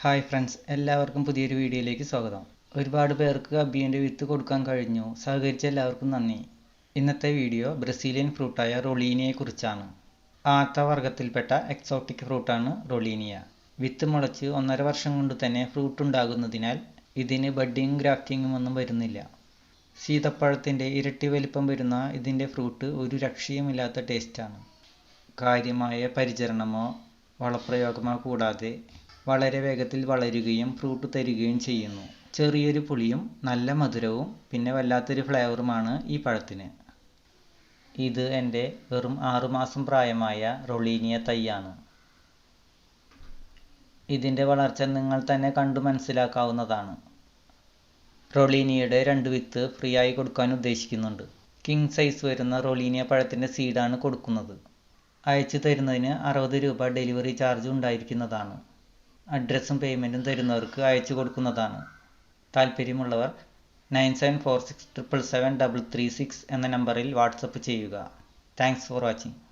Hi friends, എല്ലാവർക്കും പുതിയൊരു വീഡിയോയിലേക്ക് സ്വാഗതം. ഒരുപാട് പേർക്ക് അബിയൻ്റെ വിത്ത് കൊടുക്കാൻ കഴിഞ്ഞു. സഹകരിച്ച എല്ലാവർക്കും നന്ദി. ഇന്നത്തെ വീഡിയോ ബ്രസീലിയൻ ഫ്രൂട്ടായ റൊളീനിയയെ കുറിച്ചാണ്. ആത്ത വർഗത്തിൽപ്പെട്ട എക്സോട്ടിക് ഫ്രൂട്ടാണ് റൊളീനിയ. വിത്ത് മുളച്ച് 1.5 വർഷം കൊണ്ട് തന്നെ ഫ്രൂട്ട് ഉണ്ടാകുന്നതിനാൽ ഇതിന് ബഡ്ഡിങ്ങും ഗ്രാഫ്റ്റിങ്ങും ഒന്നും വരുന്നില്ല. സീതപ്പഴത്തിൻ്റെ ഇരട്ടി വലിപ്പം വരുന്ന ഇതിൻ്റെ ഫ്രൂട്ട് ഒരു രക്ഷയുമില്ലാത്ത ടേസ്റ്റാണ്. കാര്യമായ പരിചരണമോ വളപ്രയോഗമോ കൂടാതെ വളരെ വേഗത്തിൽ വളരുകയും ഫ്രൂട്ട് തരികയും ചെയ്യുന്നു. ചെറിയൊരു പുളിയും നല്ല മധുരവും പിന്നെ വല്ലാത്തൊരു ഫ്ലേവറുമാണ് ഈ പഴത്തിന്. ഇത് എൻ്റെ വെറും 6 മാസം പ്രായമായ റൊളീനിയ തൈയാണ്. ഇതിൻ്റെ വളർച്ച നിങ്ങൾ തന്നെ കണ്ടു മനസ്സിലാക്കാവുന്നതാണ്. റൊളീനിയയുടെ 2 വിത്ത് ഫ്രീ ആയി കൊടുക്കാൻ ഉദ്ദേശിക്കുന്നുണ്ട്. കിങ് സൈസ് വരുന്ന റൊളീനിയ പഴത്തിൻ്റെ സീഡാണ് കൊടുക്കുന്നത്. അയച്ചു തരുന്നതിന് 60 രൂപ ഡെലിവറി ചാർജ് ഉണ്ടായിരിക്കുന്നതാണ്. അഡ്രസ്സും പേയ്മെൻറ്റും തരുന്നവർക്ക് അയച്ചു കൊടുക്കുന്നതാണ്. താൽപ്പര്യമുള്ളവർ 9746777336 എന്ന നമ്പറിൽ വാട്സപ്പ് ചെയ്യുക. Thanks for watching.